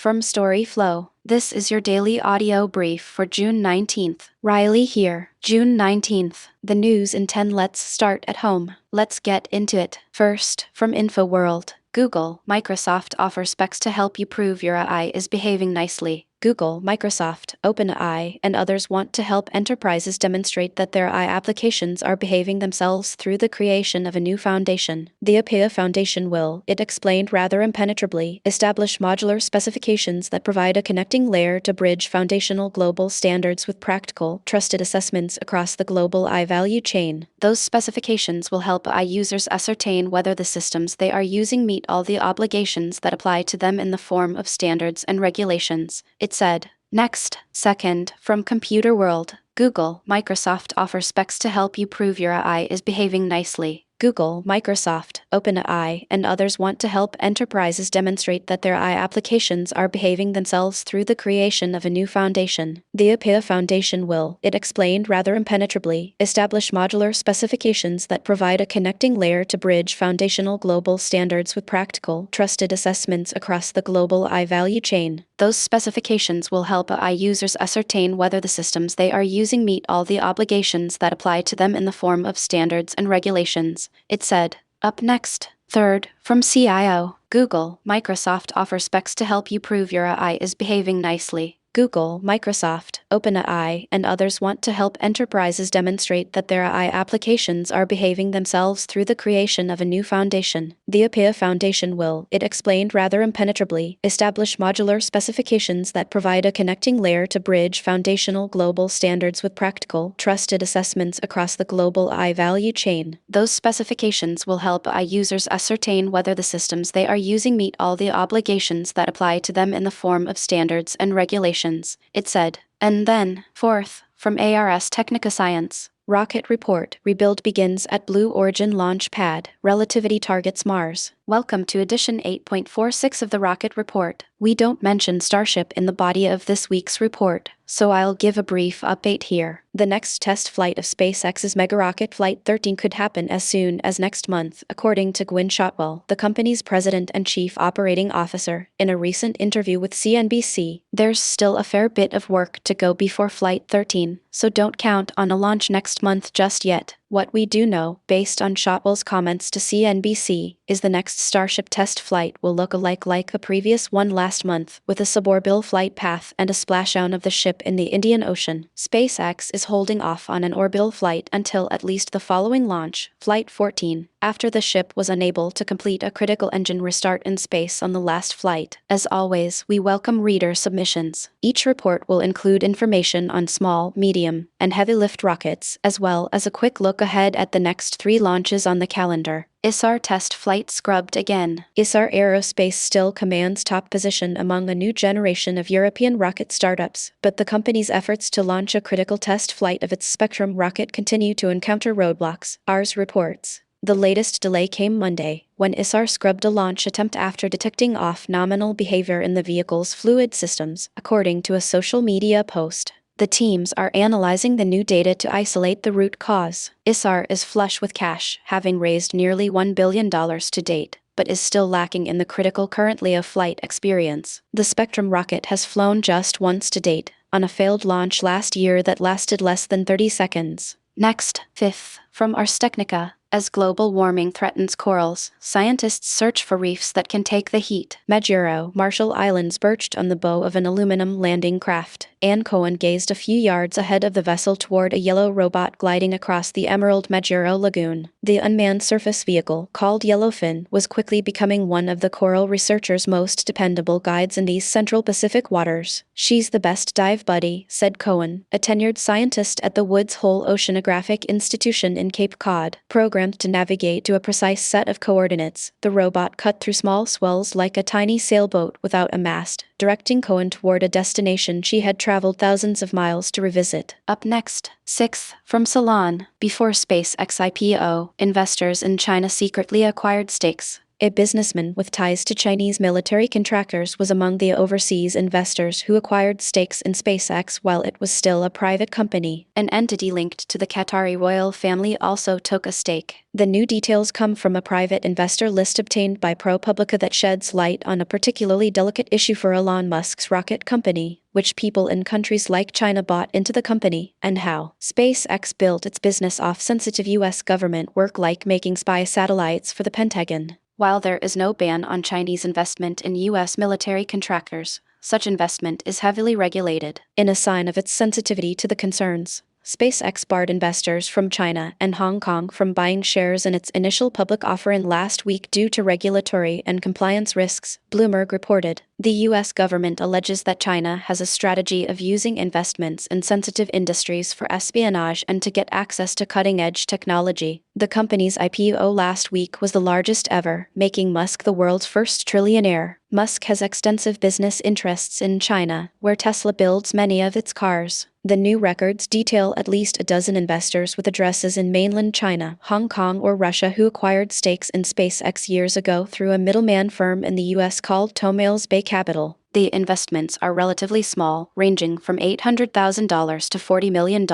from storyflo. This is your daily audio brief for June 19th. Riley here. June 19th. The news in 10. Let's start at home. Let's get into it. First, from InfoWorld. Google, Microsoft offer specs to help you prove your AI is behaving nicely. Google, Microsoft, OpenAI, and others want to help enterprises demonstrate that their AI applications are behaving themselves through the creation of a new foundation. The API foundation will, it explained rather impenetrably, establish modular specifications that provide a connecting layer to bridge foundational global standards with practical, trusted assessments across the global AI value chain. Those specifications will help AI users ascertain whether the systems they are using meet all the obligations that apply to them in the form of standards and regulations, it said. Next, second, from Computer World. Google, Microsoft offer specs to help you prove your AI is behaving nicely. Google, Microsoft, OpenAI, and others want to help enterprises demonstrate that their AI applications are behaving themselves through the creation of a new foundation. The API foundation will, it explained rather impenetrably, establish modular specifications that provide a connecting layer to bridge foundational global standards with practical, trusted assessments across the global AI value chain. Those specifications will help AI users ascertain whether the systems they are using meet all the obligations that apply to them in the form of standards and regulations, it said. Up next, third, from CIO. Google, Microsoft offer specs to help you prove your AI is behaving nicely. Google, Microsoft, OpenAI, and others want to help enterprises demonstrate that their AI applications are behaving themselves through the creation of a new foundation. The API foundation will, it explained rather impenetrably, establish modular specifications that provide a connecting layer to bridge foundational global standards with practical, trusted assessments across the global AI value chain. Those specifications will help AI users ascertain whether the systems they are using meet all the obligations that apply to them in the form of standards and regulations, it said. And then, fourth, from ARS Technica Science. Rocket report, rebuild begins at Blue Origin launch pad, relativity targets Mars. Welcome to edition 8.46 of the Rocket Report. We don't mention Starship in the body of this week's report, so I'll give a brief update here. The next test flight of SpaceX's mega rocket Flight 13 could happen as soon as next month, according to Gwynne Shotwell, the company's president and chief operating officer, in a recent interview with CNBC. There's still a fair bit of work to go before Flight 13, so don't count on a launch next month just yet. What we do know, based on Shotwell's comments to CNBC, is the next Starship test flight will look like the previous one last month, with a suborbital flight path and a splashdown of the ship in the Indian Ocean. SpaceX is holding off on an orbital flight until at least the following launch, Flight 14, after the ship was unable to complete a critical engine restart in space on the last flight. As always, we welcome reader submissions. Each report will include information on small, medium, and heavy lift rockets, as well as a quick look ahead at the next 3 launches on the calendar. ISAR test flight scrubbed again. ISAR Aerospace still commands top position among a new generation of European rocket startups, but the company's efforts to launch a critical test flight of its Spectrum rocket continue to encounter roadblocks, ARS reports. The latest delay came Monday, when ISAR scrubbed a launch attempt after detecting off-nominal behavior in the vehicle's fluid systems, according to a social media post. The teams are analyzing the new data to isolate the root cause. ISAR is flush with cash, having raised nearly $1 billion to date, but is still lacking in the critical currently of flight experience. The Spectrum rocket has flown just once to date, on a failed launch last year that lasted less than 30 seconds. Next, fifth, from Ars Technica. As global warming threatens corals, scientists search for reefs that can take the heat. Majuro, Marshall Islands perched on the bow of an aluminum landing craft. Ann Cohen gazed a few yards ahead of the vessel toward a yellow robot gliding across the Emerald Majuro Lagoon. The unmanned surface vehicle, called Yellowfin, was quickly becoming one of the coral researchers' most dependable guides in these Central Pacific waters. She's the best dive buddy, said Cohen, a tenured scientist at the Woods Hole Oceanographic Institution in Cape Cod. Programmed to navigate to a precise set of coordinates, the robot cut through small swells like a tiny sailboat without a mast, directing Cohen toward a destination she had traveled thousands of miles to revisit. Up next, sixth, from Salon. Before SpaceX IPO, investors in China secretly acquired stakes. A businessman with ties to Chinese military contractors was among the overseas investors who acquired stakes in SpaceX while it was still a private company. An entity linked to the Qatari royal family also took a stake. The new details come from a private investor list obtained by ProPublica that sheds light on a particularly delicate issue for Elon Musk's rocket company, which people in countries like China bought into the company, and how SpaceX built its business off sensitive U.S. government work like making spy satellites for the Pentagon. While there is no ban on Chinese investment in U.S. military contractors, such investment is heavily regulated. In a sign of its sensitivity to the concerns, SpaceX barred investors from China and Hong Kong from buying shares in its initial public offering last week due to regulatory and compliance risks, Bloomberg reported. The U.S. government alleges that China has a strategy of using investments in sensitive industries for espionage and to get access to cutting-edge technology. The company's IPO last week was the largest ever, making Musk the world's first trillionaire. Musk has extensive business interests in China, where Tesla builds many of its cars. The new records detail at least a dozen investors with addresses in mainland China, Hong Kong, or Russia who acquired stakes in SpaceX years ago through a middleman firm in the U.S. called Tomales Bay Capital. The investments are relatively small, ranging from $800,000 to $40 million,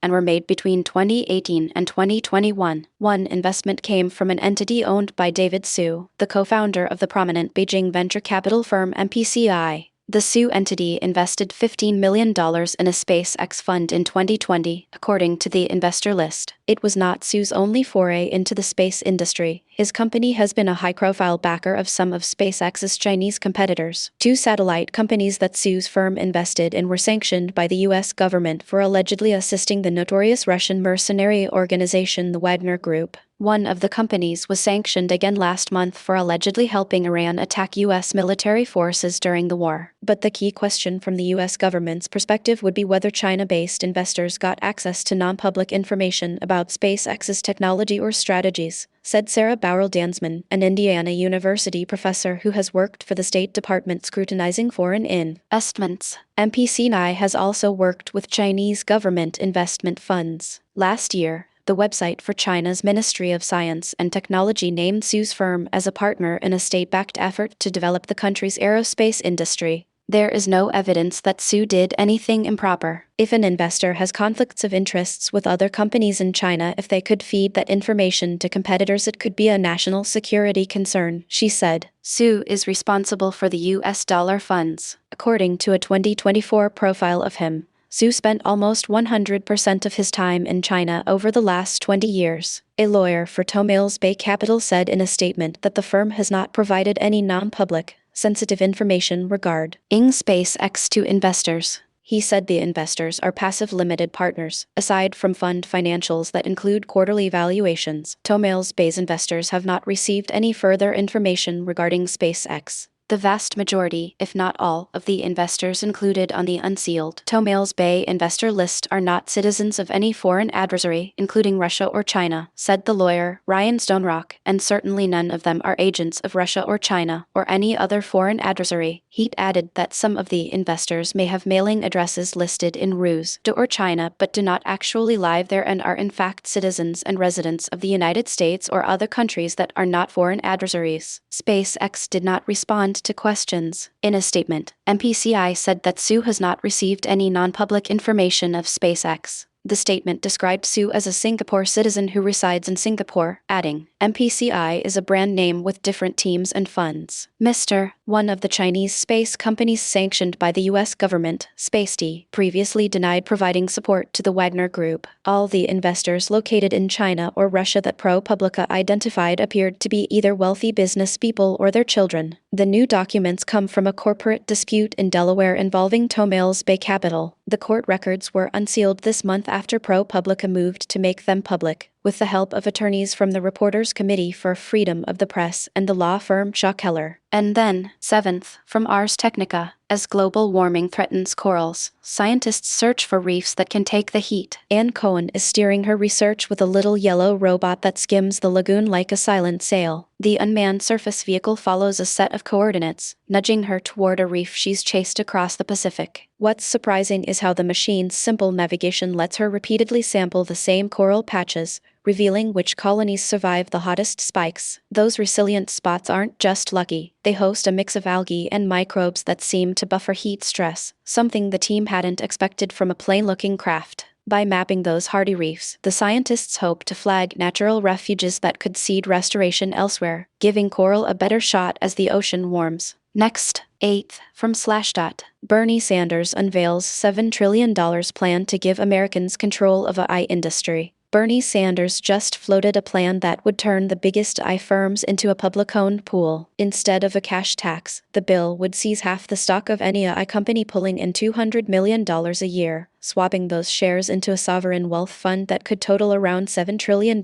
and were made between 2018 and 2021. One investment came from an entity owned by David Su, the co-founder of the prominent Beijing venture capital firm MPCI. The Su entity invested $15 million in a SpaceX fund in 2020, according to the investor list. It was not Su's only foray into the space industry. His company has been a high-profile backer of some of SpaceX's Chinese competitors. Two satellite companies that Su's firm invested in were sanctioned by the U.S. government for allegedly assisting the notorious Russian mercenary organization the Wagner Group. One of the companies was sanctioned again last month for allegedly helping Iran attack U.S. military forces during the war. But the key question from the U.S. government's perspective would be whether China-based investors got access to non-public information about SpaceX's technology or strategies, said Sarah Bauerl-Dansman, an Indiana University professor who has worked for the State Department scrutinizing foreign investments. MPCI has also worked with Chinese government investment funds. Last year, the website for China's Ministry of Science and Technology named Su's firm as a partner in a state-backed effort to develop the country's aerospace industry. There is no evidence that Su did anything improper. If an investor has conflicts of interests with other companies in China, if they could feed that information to competitors, it could be a national security concern, she said. Su is responsible for the U.S. dollar funds. According to a 2024 profile of him, Su spent almost 100% of his time in China over the last 20 years. A lawyer for Tomales Bay Capital said in a statement that the firm has not provided any non-public, sensitive information regarding SpaceX to investors. He said the investors are passive limited partners. Aside from fund financials that include quarterly valuations, Tomales Bay's investors have not received any further information regarding SpaceX. The vast majority, if not all, of the investors included on the unsealed Tomales Bay investor list are not citizens of any foreign adversary, including Russia or China, said the lawyer, Ryan Stonerock, and certainly none of them are agents of Russia or China, or any other foreign adversary. He added that some of the investors may have mailing addresses listed in Ruse or China but do not actually live there and are in fact citizens and residents of the United States or other countries that are not foreign adversaries. SpaceX did not respond to questions. In a statement, MPCI said that Su has not received any non-public information of SpaceX. The statement described Su as a Singapore citizen who resides in Singapore, adding, MPCI is a brand name with different teams and funds. Mr. One of the Chinese space companies sanctioned by the U.S. government, SpaceD, previously denied providing support to the Wagner Group. All the investors located in China or Russia that ProPublica identified appeared to be either wealthy business people or their children. The new documents come from a corporate dispute in Delaware involving Tomales Bay Capital. The court records were unsealed this month after ProPublica moved to make them public, with the help of attorneys from the Reporters Committee for Freedom of the Press and the law firm Shaw Keller. And then, 7th, from Ars Technica, as global warming threatens corals, scientists search for reefs that can take the heat. Anne Cohen is steering her research with a little yellow robot that skims the lagoon like a silent sail. The unmanned surface vehicle follows a set of coordinates, nudging her toward a reef she's chased across the Pacific. What's surprising is how the machine's simple navigation lets her repeatedly sample the same coral patches, revealing which colonies survive the hottest spikes. Those resilient spots aren't just lucky, they host a mix of algae and microbes that seem to buffer heat stress, something the team hadn't expected from a plain-looking craft. By mapping those hardy reefs, the scientists hope to flag natural refuges that could seed restoration elsewhere, giving coral a better shot as the ocean warms. Next, 8th, from Slashdot. Bernie Sanders unveils $7 trillion plan to give Americans control of AI industry. Bernie Sanders just floated a plan that would turn the biggest AI firms into a public-owned pool. Instead of a cash tax, the bill would seize half the stock of any AI company, pulling in $200 million a year, swapping those shares into a sovereign wealth fund that could total around $7 trillion.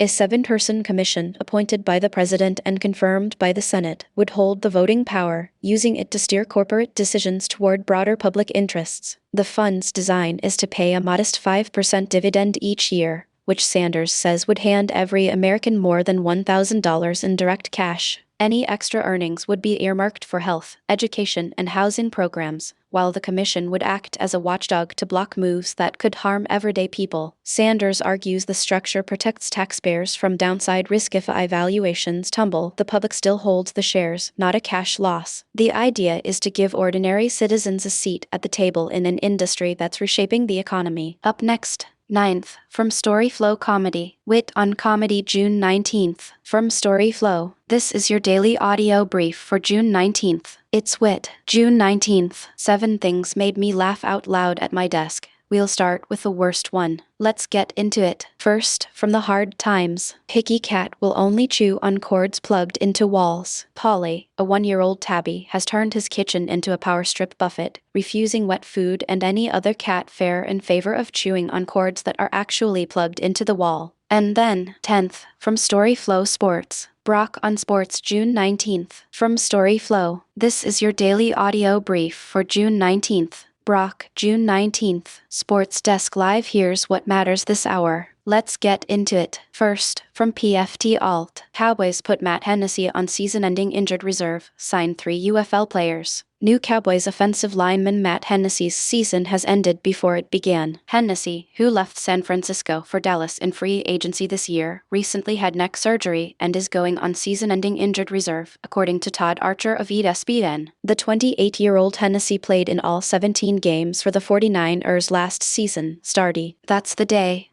A 7-person commission, appointed by the president and confirmed by the Senate, would hold the voting power, using it to steer corporate decisions toward broader public interests. The fund's design is to pay a modest 5% dividend each year, which Sanders says would hand every American more than $1,000 in direct cash. Any extra earnings would be earmarked for health, education, and housing programs, while the commission would act as a watchdog to block moves that could harm everyday people. Sanders argues the structure protects taxpayers from downside risk. If AI valuations tumble, the public still holds the shares, not a cash loss. The idea is to give ordinary citizens a seat at the table in an industry that's reshaping the economy. Up next, 9th, from storyflo comedy. Wit on comedy, June 19th. From storyflo, this is your daily audio brief for June 19th. It's wit. June 19th. 7 things made me laugh out loud at my desk. We'll start with the worst one. Let's get into it. First, from the hard times. Picky cat will only chew on cords plugged into walls. Polly, a 1-year-old tabby, has turned his kitchen into a power strip buffet, refusing wet food and any other cat fare in favor of chewing on cords that are actually plugged into the wall. And then, 10th, from storyflo sports. Brock on sports, June 19th. From storyflo, this is your daily audio brief for June 19th. Brock, June 19th. Sports Desk Live. Here's what matters this hour. Let's get into it. First, from PFT Alt. Cowboys put Matt Hennessy on season-ending injured reserve, signed 3 UFL players. New Cowboys offensive lineman Matt Hennessy's season has ended before it began. Hennessy, who left San Francisco for Dallas in free agency this year, recently had neck surgery and is going on season-ending injured reserve, according to Todd Archer of ESPN. The 28-year-old Hennessy played in all 17 games for the 49ers last season. That's the day.